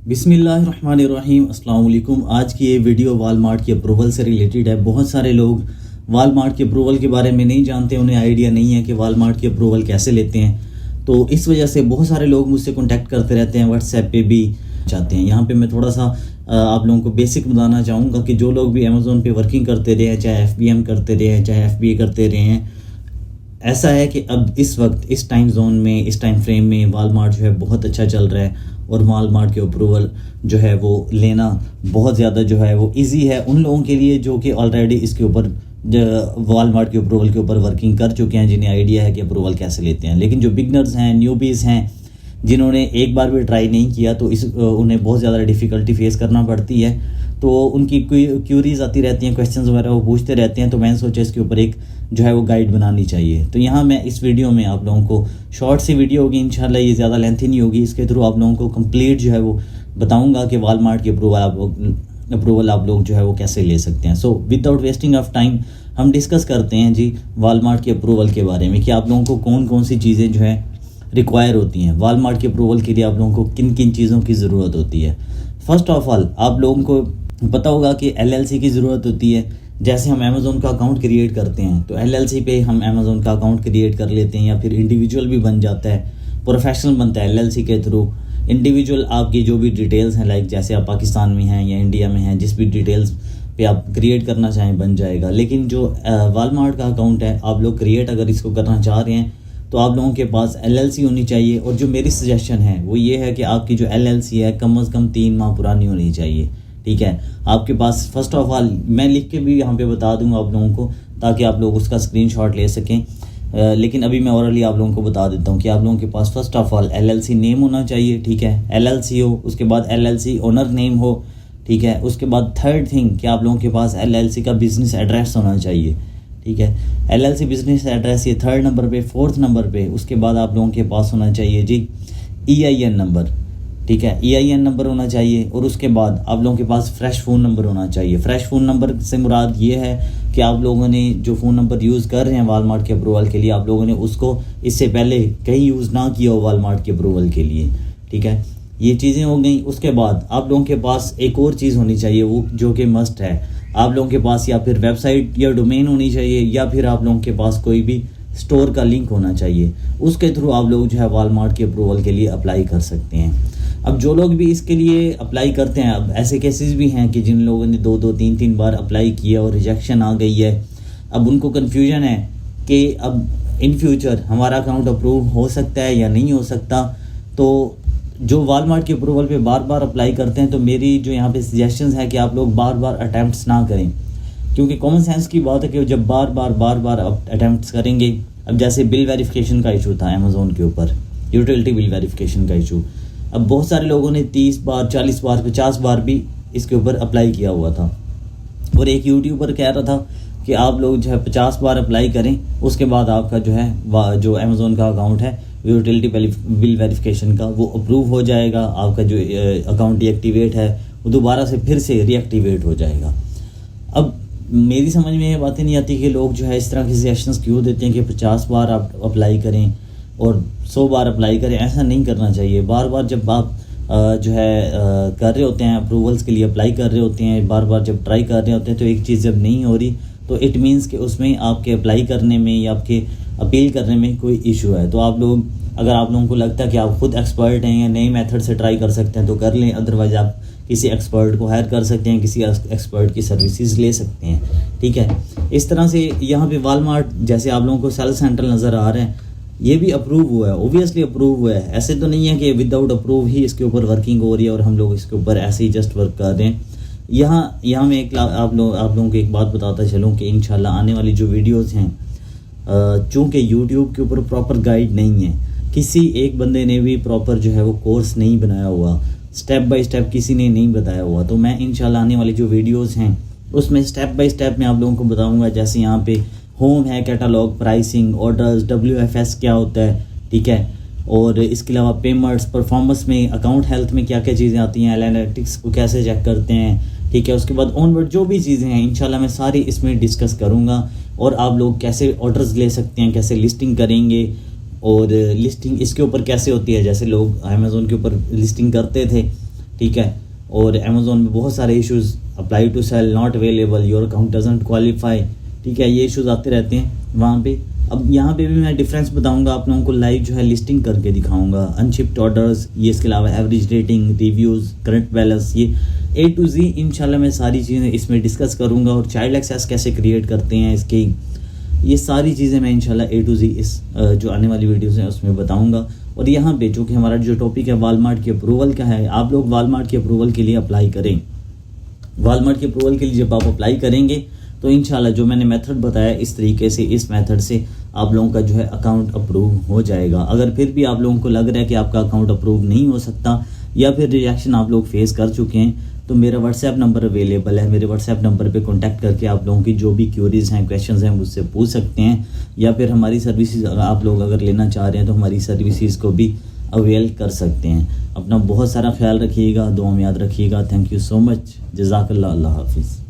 बिस्मिल्लाहिर्रहमानिर्रहीम अस्सलाम वालेकुम। आज की ये वीडियो वालमार्ट की अप्रूवल से रिलेटेड है। बहुत सारे लोग वालमार्ट की अप्रूवल के बारे में नहीं जानते, उन्हें आइडिया नहीं है कि वालमार्ट की अप्रूवल कैसे लेते हैं। तो इस वजह से बहुत सारे लोग मुझसे कॉन्टैक्ट करते रहते हैं, व्हाट्सएप पे भी चाहते हैं। यहाँ पे मैं थोड़ा सा आप लोगों को बेसिक बताना चाहूँगा कि जो लोग भी अमेज़ोन पे वर्किंग करते रहे हैं, चाहे FBM करते रहे हैं, चाहे FBA करते रहे हैं, ऐसा है कि अब इस वक्त इस टाइम जोन में, इस टाइम फ्रेम में वालमार्ट जो है बहुत अच्छा चल रहा है और वालमार्ट के अप्रूवल जो है वो लेना बहुत ज़्यादा जो है वो इजी है उन लोगों के लिए जो कि ऑलरेडी इसके ऊपर वालमार्ट के अप्रूवल के ऊपर वर्किंग कर चुके हैं, जिन्हें आइडिया है कि अप्रूवल कैसे लेते हैं। लेकिन जो बिगनर्स हैं, न्यूबीज़ हैं, जिन्होंने एक बार भी ट्राई नहीं किया, तो उन्हें बहुत ज़्यादा डिफ़िकल्टी फेस करना पड़ती है। तो उनकी क्यूरीज आती रहती हैं, क्वेश्चंस वगैरह वो पूछते रहते हैं। तो मैंने सोचा इसके ऊपर एक जो है वो गाइड बनानी चाहिए। तो यहाँ मैं इस वीडियो में आप लोगों को शॉर्ट सी वीडियो होगी, इंशाल्लाह ये ज़्यादा लेंथी नहीं होगी। इसके थ्रू आप लोगों को कंप्लीट जो है वो बताऊँगा कि वालमार्ट की अप्रूवल आप लोग जो है वो कैसे ले सकते हैं। So without wasting of time हम डिस्कस करते हैं जी वालमार्ट की अप्रूवल के बारे में कि आप लोगों को कौन कौन सी चीज़ें जो है रिक्वायर होती हैं। वालमार्ट के अप्रूवल के लिए आप लोगों को किन किन चीज़ों की ज़रूरत होती है। फर्स्ट ऑफ ऑल आप लोगों को पता होगा कि LLC की ज़रूरत होती है। जैसे हम अमेज़ोन का अकाउंट क्रिएट करते हैं तो LLC पे हम अमेज़ोन का अकाउंट क्रिएट कर लेते हैं, या फिर इंडिविजुअल भी बन जाता है, प्रोफेशनल बनता है LLC के थ्रू। इंडिविजुअल आपकी जो भी डिटेल्स हैं, लाइक जैसे आप पाकिस्तान में हैं या इंडिया में हैं, जिस भी डिटेल्स पे आप क्रिएट करना चाहें बन जाएगा। लेकिन जो वालमार्ट का अकाउंट है, आप लोग क्रिएट अगर इसको करना चाह रहे हैं तो आप लोगों के पास LLC होनी चाहिए। और जो मेरी सजेशन है वो ये है कि आपकी जो LLC है कम से कम 3 माह पुरानी होनी चाहिए। ठीक है, आपके पास फर्स्ट ऑफ ऑल मैं लिख के भी यहाँ पे बता दूंगा आप लोगों को, ताकि आप लोग उसका स्क्रीनशॉट ले सकें। लेकिन अभी मैं ओरली आप लोगों को बता देता हूँ कि आप लोगों के पास first of all LLC name होना चाहिए। ठीक है, LLC हो, उसके बाद LLC ओनर नेम हो। ठीक है, उसके बाद थर्ड थिंग कि आप लोगों के पास LLC का बिजनेस एड्रेस होना चाहिए। ठीक है, LLC बिजनेस एड्रेस ये थर्ड नंबर पे। फोर्थ नंबर पे उसके बाद आप लोगों के पास होना चाहिए जी EIN नंबर। ठीक है, EIN नंबर होना चाहिए। और उसके बाद आप लोगों के पास फ्रेश फ़ोन नंबर होना चाहिए। फ्रेश फ़ोन नंबर से मुराद ये है कि आप लोगों ने जो फ़ोन नंबर यूज़ कर रहे हैं वालमार्ट के अप्रूवल के लिए, आप लोगों ने उसको इससे पहले कहीं यूज़ ना किया हो वालमार्ट के अप्रूवल के लिए। ठीक है, ये चीज़ें हो गई। उसके बाद आप लोगों के पास एक और चीज़ होनी चाहिए, वो जो कि मस्ट है। आप लोगों के पास या फिर वेबसाइट या डोमेन होनी चाहिए, या फिर आप लोगों के पास कोई भी स्टोर का लिंक होना चाहिए। उसके थ्रू आप लोग जो है वालमार्ट के अप्रूवल के लिए अप्लाई कर सकते हैं। अब जो लोग भी इसके लिए अप्लाई करते हैं, अब ऐसे केसेस भी हैं कि जिन लोगों ने 2-3 बार अप्लाई किया और रिजेक्शन आ गई है। अब उनको कन्फ्यूजन है कि अब इन फ्यूचर हमारा अकाउंट अप्रूव हो सकता है या नहीं हो सकता। तो जो वालमार्ट के अप्रूवल पे बार बार अप्लाई करते हैं, तो मेरी जो यहाँ पे सजेशंस है कि आप लोग बार बार अटैम्प्ट्स ना करें, क्योंकि कॉमन सेंस की बात है कि जब बार बार अटैम्प्ट्स करेंगे। अब जैसे बिल वेरिफिकेशन का इशू था अमेज़ोन के ऊपर, यूटिलिटी बिल वेरिफिकेशन का इशू। अब बहुत सारे लोगों ने 30 बार, 40 बार, 50 बार भी इसके ऊपर अप्लाई किया हुआ था। और एक यूट्यूबर कह रहा था कि आप लोग जो है 50 बार अप्लाई करें, उसके बाद आपका जो है जो अमेज़ोन का अकाउंट है यूटिलिटी बिल वेरिफिकेशन का वो अप्रूव हो जाएगा। आपका जो अकाउंट डीएक्टिवेट है वो दोबारा से फिर से रीएक्टिवेट हो जाएगा। अब मेरी समझ में ये बातें नहीं आती कि लोग जो है इस तरह के सजेशंस क्यों देते हैं कि 50 बार आप अप्लाई करें और 100 बार अप्लाई करें। ऐसा नहीं करना चाहिए। बार बार जब आप जो है कर रहे होते हैं, अप्रूवल्स के लिए अप्लाई कर रहे होते हैं, बार बार जब ट्राई कर रहे होते हैं, तो एक चीज़ जब नहीं हो रही तो इट मीन्स कि उसमें आपके अप्लाई करने में या आपके अपील करने में कोई इशू है। तो आप लोग, अगर आप लोगों को लगता है कि आप खुद एक्सपर्ट हैं या नए मेथड से ट्राई कर सकते हैं तो कर लें, अदरवाइज आप किसी एक्सपर्ट को हायर कर सकते हैं, किसी एक्सपर्ट की सर्विसेज ले सकते हैं। ठीक है, इस तरह से यहाँ पे वालमार्ट जैसे आप लोगों को सेल सेंटर नज़र आ रहे हैं, ये भी अप्रूव हुआ है, ओबियसली अप्रूव हुआ है। ऐसे तो नहीं है कि विदाउट अप्रूव ही इसके ऊपर वर्किंग हो रही है और हम लोग इसके ऊपर ऐसे ही जस्ट वर्क कर रहे हैं। यहाँ मैं एक आप लोगों को एक बात बताता चलूँ कि इंशाल्लाह आने वाली जो वीडियोज़ हैं, चूँकि यूट्यूब के ऊपर प्रॉपर गाइड नहीं है, किसी एक बंदे ने भी प्रॉपर जो है वो कोर्स नहीं बनाया हुआ, स्टेप बाय स्टेप किसी ने नहीं बताया हुआ, तो मैं इंशाल्लाह आने वाली जो वीडियोज़ हैं उसमें स्टेप बाय स्टेप मैं आप लोगों को बताऊँगा। जैसे यहाँ पे होम है, कैटलॉग, प्राइसिंग, ऑर्डर्स, WFS क्या होता है। ठीक है, और इसके अलावा पेमेंट्स, परफॉर्मेंस में, अकाउंट हेल्थ में क्या क्या चीज़ें आती हैं, एनालिटिक्स को कैसे चेक करते हैं। ठीक है, उसके बाद ऑनवर्ड जो भी चीज़ें हैं इंशाल्लाह मैं सारी इसमें डिस्कस करूँगा। और आप लोग कैसे ऑर्डर्स ले सकते हैं, कैसे लिस्टिंग करेंगे, और लिस्टिंग इसके ऊपर कैसे होती है। जैसे लोग अमेज़ोन के ऊपर लिस्टिंग करते थे ठीक है। और अमेज़ोन में बहुत सारे issues, apply to sell not available, your account doesn't qualify, ठीक है, ये इश्यूज़ आते रहते हैं वहाँ पे। अब यहाँ पे भी मैं डिफरेंस बताऊंगा आप लोगों को, लाइव जो है लिस्टिंग करके दिखाऊंगा, अनशिप्ड ऑर्डर्स, ये इसके अलावा average rating, reviews, current balance, ये A to Z इंशाल्लाह मैं सारी चीज़ें इसमें डिस्कस करूंगा। और चाइल्ड एक्सेस कैसे क्रिएट करते हैं इसकी, ये सारी चीज़ें मैं इंशाल्लाह A to Z इस जो आने वाली वीडियोज़ हैं उसमें बताऊँगा। और यहाँ पे चूँकि हमारा जो टॉपिक है वालमार्ट की अप्रूवल का है, आप लोग वालमार्ट की अप्रूवल के लिए अप्लाई करें। वालमार्ट की अप्रूवल के लिए जब आप अप्लाई करेंगे तो इंशाल्लाह जो मैंने मेथड बताया इस तरीके से, इस मेथड से आप लोगों का जो है अकाउंट अप्रूव हो जाएगा। अगर फिर भी आप लोगों को लग रहा है कि आपका अकाउंट अप्रूव नहीं हो सकता या फिर रिजेक्शन आप लोग फेस कर चुके हैं, तो मेरा व्हाट्सएप नंबर अवेलेबल है। मेरे व्हाट्सएप नंबर पे कांटेक्ट करके आप लोगों की जो भी क्यूरीज हैं, क्वेश्चंस हैं, मुझसे पूछ सकते हैं। या फिर हमारी सर्विसेज आप लोग अगर लेना चाह रहे हैं तो हमारी सर्विसेज को भी अवेल कर सकते हैं। अपना बहुत सारा ख्याल रखिएगा, दुआ में याद रखिएगा। थैंक यू सो मच, जज़ाकल्लाह, अल्लाह हाफिज़।